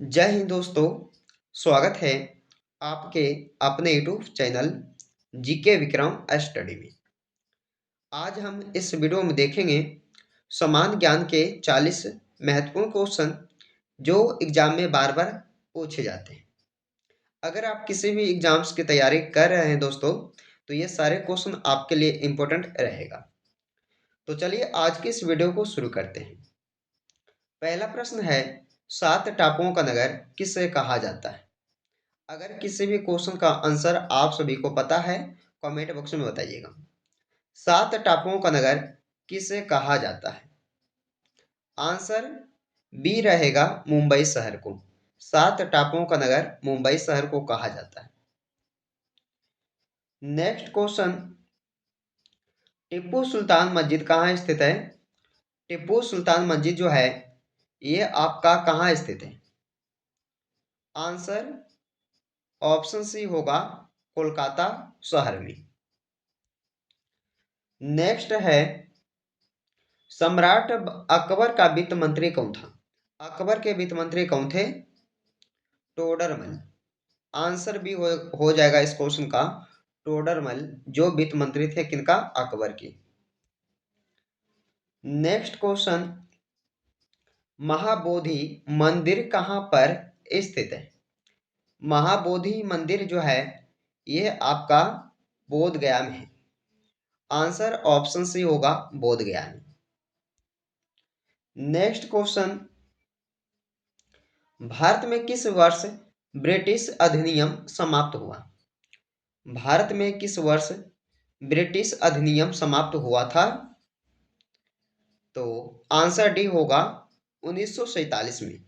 जय हिंद दोस्तों। स्वागत है आपके अपने YouTube channel GK Vikram study में। आज हम इस वीडियो में देखेंगे समान ज्ञान के 40 महत्वपूर्ण क्वेश्चन जो एग्जाम में बार बार पूछे जाते हैं। अगर आप किसी भी एग्जाम्स की तैयारी कर रहे हैं दोस्तों, तो ये सारे क्वेश्चन आपके लिए इम्पोर्टेंट रहेगा। तो चलिए आज की इस वीडियो को शुरू करते हैं। पहला प्रश्न है, 7 टापुओं का नगर किसे कहा जाता है? अगर किसी भी क्वेश्चन का आंसर आप सभी को पता है, कमेंट बॉक्स में बताइएगा। 7 टापुओं का नगर किसे कहा जाता है? आंसर बी रहेगा, मुंबई शहर को। 7 टापुओं का नगर मुंबई शहर को कहा जाता है। नेक्स्ट क्वेश्चन, टिप्पू सुल्तान मस्जिद कहाँ स्थित है? टिप्पू सुल्तान मस्जिद जो है ये आपका कहाँ स्थित है? आंसर ऑप्शन सी होगा, कोलकाता शहर में। नेक्स्ट है, सम्राट अकबर का वित्त मंत्री कौन था? अकबर के वित्त मंत्री कौन थे? टोडरमल। आंसर भी हो जाएगा इस क्वेश्चन का, टोडरमल जो वित्त मंत्री थे किनका? अकबर के। नेक्स्ट क्वेश्चन, महाबोधि मंदिर कहाँ पर स्थित है? महाबोधि मंदिर जो है ये आपका बोध गया में है। आंसर ऑप्शन सी होगा, बोध गया में। नेक्स्ट क्वेश्चन, भारत में किस वर्ष ब्रिटिश अधिनियम समाप्त हुआ? भारत में किस वर्ष ब्रिटिश अधिनियम समाप्त हुआ था? तो आंसर डी होगा, 1947 में।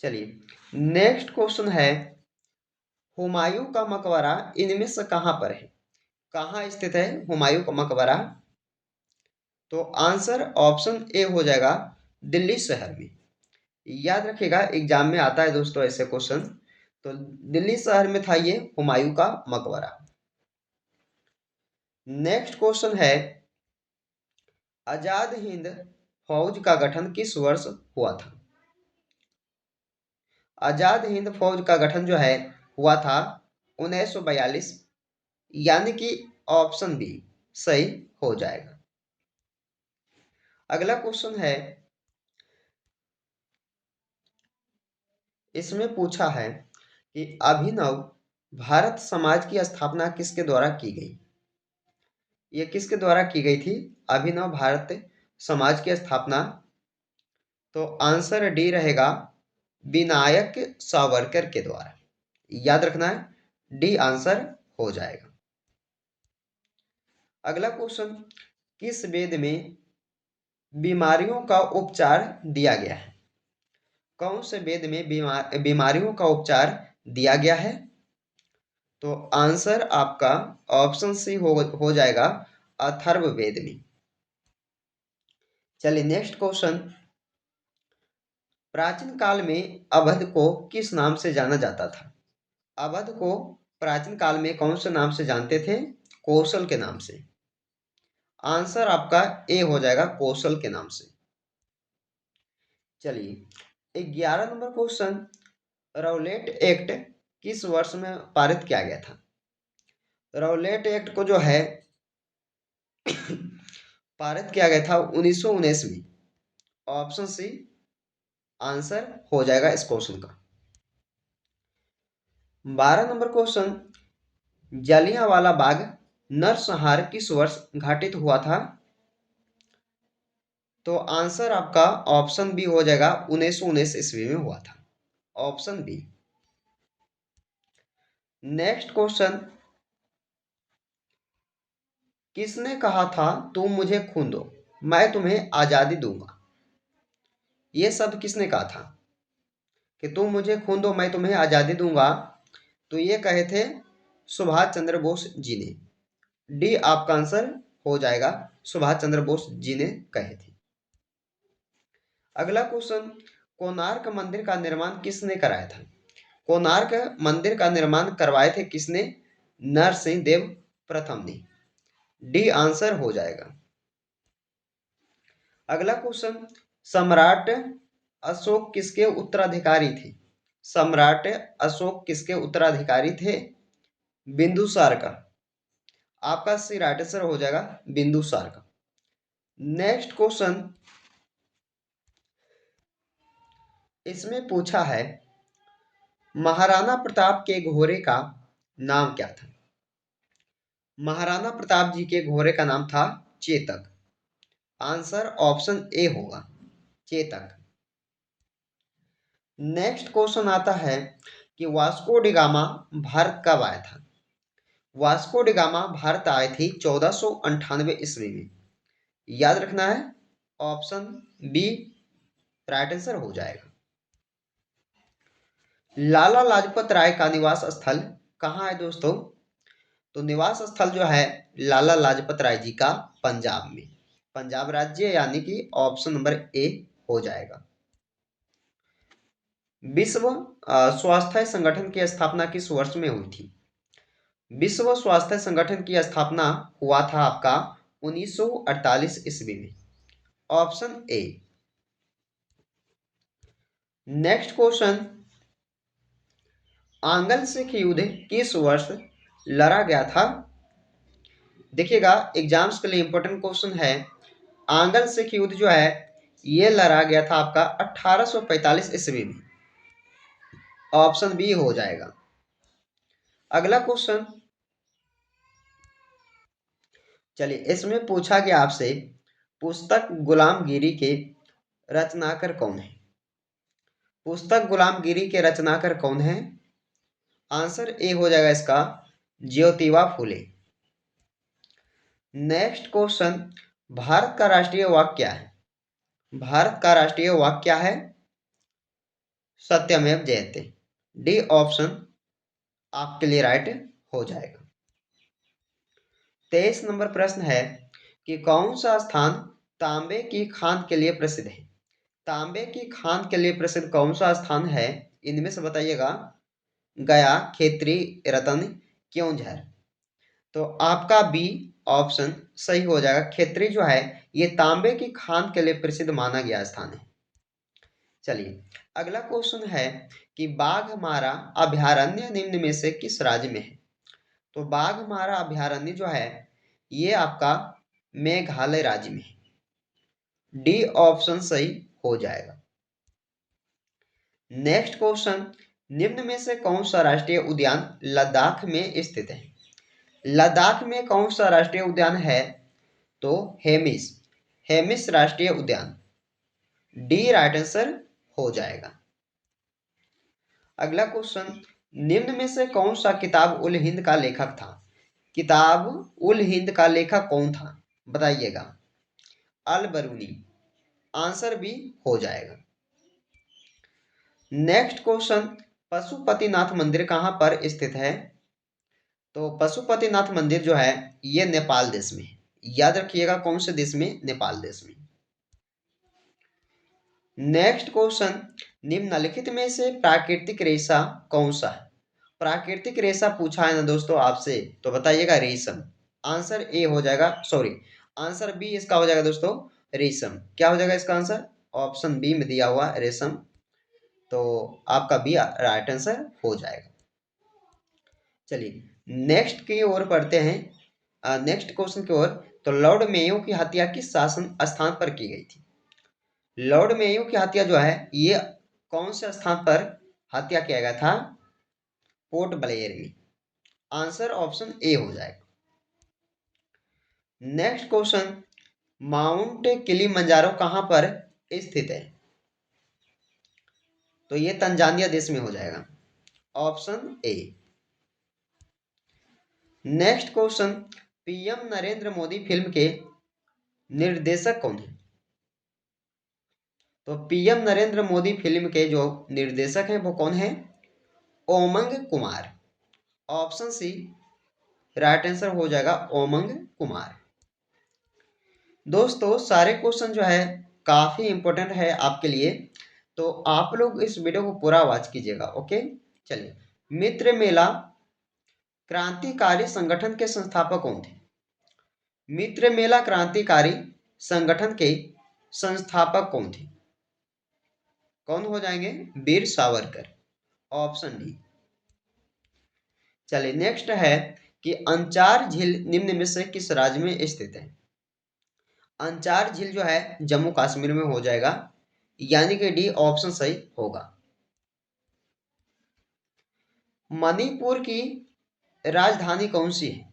चलिए नेक्स्ट क्वेश्चन है, हुमायूं का मकबरा इनमें से कहां पर है? कहां स्थित है हुमायूं का मकबरा? तो आंसर ऑप्शन ए हो जाएगा, दिल्ली शहर में। याद रखिएगा एग्जाम में आता है दोस्तों ऐसे क्वेश्चन। तो दिल्ली शहर में था ये हुमायूं का मकबरा। नेक्स्ट क्वेश्चन है, आजाद हिंद फौज का गठन किस वर्ष हुआ था? आजाद हिंद फौज का गठन जो है हुआ था 1942, यानी कि ऑप्शन बी सही हो जाएगा। अगला क्वेश्चन है, इसमें पूछा है कि अभिनव भारत समाज की स्थापना किसके द्वारा की गई? ये किसके द्वारा की गई थी अभिनव भारत समाज की स्थापना? तो आंसर डी रहेगा, विनायक सावरकर के द्वारा। याद रखना है, डी आंसर हो जाएगा। अगला क्वेश्चन, किस वेद में बीमारियों का उपचार दिया गया है? कौन से वेद में बीमारियों का उपचार दिया गया है? तो आंसर आपका ऑप्शन सी हो जाएगा, अथर्ववेद में। चलिए नेक्स्ट क्वेश्चन, प्राचीन काल में अवध को किस नाम से जाना जाता था? अवध को प्राचीन काल में कौन से नाम से जानते थे? कौशल के नाम से। आंसर आपका ए हो जाएगा, कौशल के नाम से। चलिए 11 नंबर क्वेश्चन, रौलेट एक्ट किस वर्ष में पारित किया गया था? रौलेट एक्ट को जो है पारित किया गया था 1919 में। ऑप्शन सी आंसर हो जाएगा इस क्वेश्चन का। 12 नंबर क्वेश्चन, जलियांवाला बाग नरसंहार किस वर्ष घटित हुआ था? तो आंसर आपका ऑप्शन बी हो जाएगा, 1919 ईस्वी में हुआ था। Option B. नेक्स्ट क्वेश्चन, किसने कहा था तुम मुझे खून दो मैं तुम्हें आजादी दूंगा? ये शब्द किसने कहा था कि तुम मुझे खून दो मैं तुम्हें आजादी दूंगा? तो ये कहे थे सुभाष चंद्र बोस जी ने। डी आपका आंसर हो जाएगा, सुभाष चंद्र बोस जी ने कहे थे। अगला क्वेश्चन, कोणार्क मंदिर का निर्माण किसने कराया था? कोणार्क मंदिर का निर्माण करवाए थे किसने? नरसिंह देव प्रथम ने। डी आंसर हो जाएगा। अगला क्वेश्चन, सम्राट अशोक किसके उत्तराधिकारी थे? सम्राट अशोक किसके उत्तराधिकारी थे? बिंदुसार का। आपका सी राइट आंसर हो जाएगा बिंदुसार का। नेक्स्ट क्वेश्चन इसमें पूछा है, महाराणा प्रताप के घोड़े का नाम क्या था? महाराणा प्रताप जी के घोड़े का नाम था चेतक। आंसर ऑप्शन ए होगा चेतक। नेक्स्ट क्वेश्चन आता है कि वास्को डी गामा भारत कब आया था? वास्को डी गामा भारत आए थे 1498 ईस्वी में। याद रखना है, ऑप्शन बी राइट आंसर हो जाएगा। लाला लाजपत राय का निवास स्थल कहाँ है दोस्तों? तो निवास स्थल जो है लाला लाजपत राय जी का पंजाब में, पंजाब राज्य, यानी कि ऑप्शन नंबर ए हो जाएगा। विश्व स्वास्थ्य संगठन की स्थापना किस वर्ष में हुई थी? विश्व स्वास्थ्य संगठन की स्थापना हुआ था आपका 1948 ईस्वी में, option A. Next question, angle Sikh युद्ध किस वर्ष लड़ा गया था? देखिएगा, एग्जाम्स के लिए इंपॉर्टेंट क्वेश्चन है। आंगल सिख युद्ध जो है ये लड़ा गया था आपका 1845 ईस्वी में, ऑप्शन बी हो जाएगा। अगला क्वेश्चन, चलिए इसमें पूछा गया आपसे, पुस्तक गुलामगिरी के रचनाकार कौन है? पुस्तक गुलामगिरी के रचनाकार कौन है? आंसर ए हो जाएगा इसका ज्योतिबा फुले। नेक्स्ट क्वेश्चन, भारत का राष्ट्रीय वाक्य क्या है? भारत का राष्ट्रीय वाक्य क्या है? सत्यमेव जयते। डी ऑप्शन आपके लिए राइट हो जाएगा। 23 नंबर प्रश्न है कि कौन सा स्थान तांबे की खान के लिए प्रसिद्ध है? तांबे की खान के लिए प्रसिद्ध कौन सा स्थान है? इनमें से बताइएगा। गया, खेतरी, रतन, क्योंझर। तो आपका बी ऑप्शन सही हो जाएगा। खेतरी जो है ये तांबे की खान के लिए प्रसिद्ध माना गया स्थान है। चलिए अगला क्वेश्चन है कि बाघमारा अभयारण्य निम्न में से किस राज्य में है? तो बाघमारा अभयारण्य जो है ये आपका मेघालय राज्य में है। डी ऑप्शन सही हो जाएगा। नेक्स्ट क्वेश्चन, निम्न में से कौन सा राष्ट्रीय उद्यान लद्दाख में स्थित है? लद्दाख में कौन सा राष्ट्रीय उद्यान है? तो हेमिस, हेमिस राष्ट्रीय उद्यान। डी राइट आंसर हो जाएगा। अगला क्वेश्चन, निम्न में से कौन सा किताब उल हिंद का लेखक था? किताब उल हिंद का लेखक कौन था बताइएगा। अल बरूनी, आंसर भी हो जाएगा। नेक्स्ट क्वेश्चन, पशुपतिनाथ मंदिर कहां पर स्थित है? तो पशुपतिनाथ मंदिर जो है ये नेपाल देश में है। याद रखिएगा कौन से देश में? नेपाल देश में। नेक्स्ट क्वेश्चन, निम्नलिखित में से प्राकृतिक रेशा कौन सा है? प्राकृतिक रेशा पूछा है ना दोस्तों आपसे, तो बताइएगा रेशम। आंसर ए हो जाएगा, सॉरी आंसर बी इसका हो जाएगा दोस्तों रेशम। क्या हो जाएगा इसका आंसर? ऑप्शन बी में दिया हुआ रेशम, तो आपका बी राइट आंसर हो जाएगा। चलिए नेक्स्ट की ओर पढ़ते हैं, नेक्स्ट क्वेश्चन की ओर। तो लॉर्ड मेयो की हत्या किस शासन स्थान पर की गई थी? लॉर्ड मेयो की हत्या जो है ये कौन से स्थान पर हत्या किया गया था? पोर्ट ब्लेयर में। आंसर ऑप्शन ए हो जाएगा। नेक्स्ट क्वेश्चन, माउंट किलिमंजारो कहां पर स्थित है? तो ये तंजानिया देश में हो जाएगा, option A. Next question, PM Narendra Modi film के निर्देशक कौन है? तो पीएम नरेंद्र मोदी फिल्म के जो निर्देशक हैं वो कौन है? Omang Kumar. Option C right answer हो जाएगा ओमंग कुमार। दोस्तों सारे क्वेश्चन जो है काफी इंपॉर्टेंट है आपके लिए, तो आप लोग इस वीडियो को पूरा वॉच कीजिएगा। ओके चलिए, मित्र मेला क्रांतिकारी संगठन के संस्थापक कौन थे? मित्र मेला क्रांतिकारी संगठन के संस्थापक कौन थे? कौन हो जाएंगे? Veer Savarkar, option D. चलिए नेक्स्ट है कि अंचार झील निम्न में से किस राज्य में स्थित है? अंचार झील जो है जम्मू कश्मीर में हो जाएगा, यानी कि डी ऑप्शन सही होगा। मणिपुर की राजधानी कौन सी है?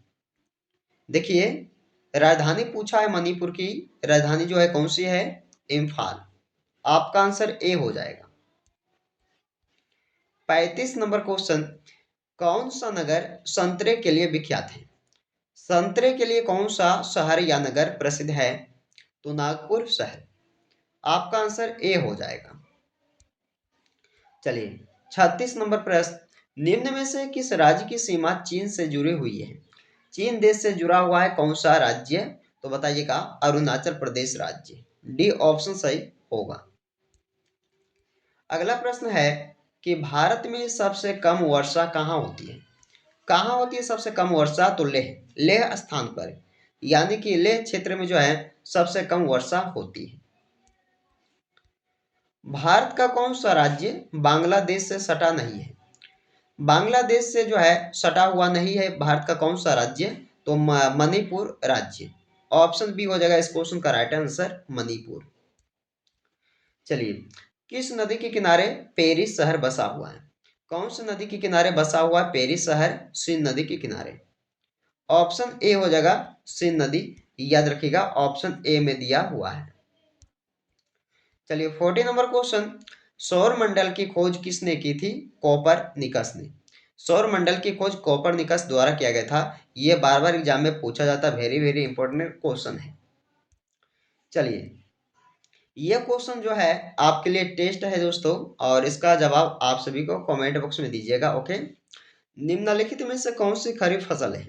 देखिए राजधानी पूछा है, मणिपुर की राजधानी जो है कौन सी है? इम्फाल। आपका आंसर ए हो जाएगा। 35 नंबर क्वेश्चन, कौन सा नगर संतरे के लिए विख्यात है? संतरे के लिए कौन सा शहर या नगर प्रसिद्ध है? तो नागपुर शहर। आपका आंसर ए हो जाएगा। चलिए 36 नंबर प्रश्न, निम्न में से किस राज्य की सीमा चीन से जुड़ी हुई है? चीन देश से जुड़ा हुआ है कौन सा राज्य? तो बताइएगा अरुणाचल प्रदेश राज्य, डी ऑप्शन सही होगा। अगला प्रश्न है कि भारत में सबसे कम वर्षा कहाँ होती है? कहाँ होती है सबसे कम वर्षा? तो लेह, लेह स्थान पर, यानी कि लेह क्षेत्र में जो है सबसे कम वर्षा होती है। भारत का कौन सा राज्य बांग्लादेश से सटा नहीं है? बांग्लादेश से जो है सटा हुआ नहीं है भारत का कौन सा राज्य? तो मणिपुर राज्य, ऑप्शन बी हो जाएगा इस क्वेश्चन का राइट आंसर, मणिपुर। चलिए किस नदी के किनारे पेरिस शहर बसा हुआ है? कौन सी नदी के किनारे बसा हुआ है पेरिस शहर? सिंध नदी के किनारे, ऑप्शन ए हो जाएगा सिंध नदी। याद रखिएगा ऑप्शन ए में दिया हुआ है। चलिए 40 नंबर क्वेश्चन, सौर मंडल की खोज किसने की थी? कोपरनिकस ने। सौर मंडल की खोज कोपरनिकस द्वारा किया गया था। यह बार बार एग्जाम में पूछा जाता, वेरी वेरी इंपॉर्टेंट क्वेश्चन है। चलिए यह क्वेश्चन जो है आपके लिए टेस्ट है दोस्तों, और इसका जवाब आप सभी को कमेंट बॉक्स में दीजिएगा। ओके, निम्नलिखित में से कौन सी खरीफ फसल है?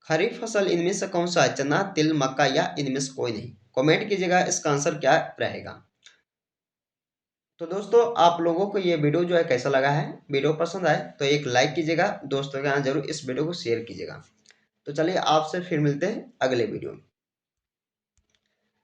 खरीफ फसल इनमें से कौन सा है? चना, तिल, मक्का या इनमें से कोई नहीं? कमेंट कीजिएगा इसका आंसर क्या रहेगा। तो दोस्तों आप लोगों को ये वीडियो जो है कैसा लगा है? वीडियो पसंद आए तो एक लाइक कीजिएगा, दोस्तों के यहाँ जरूर इस वीडियो को शेयर कीजिएगा। तो चलिए आपसे फिर मिलते हैं अगले वीडियो में।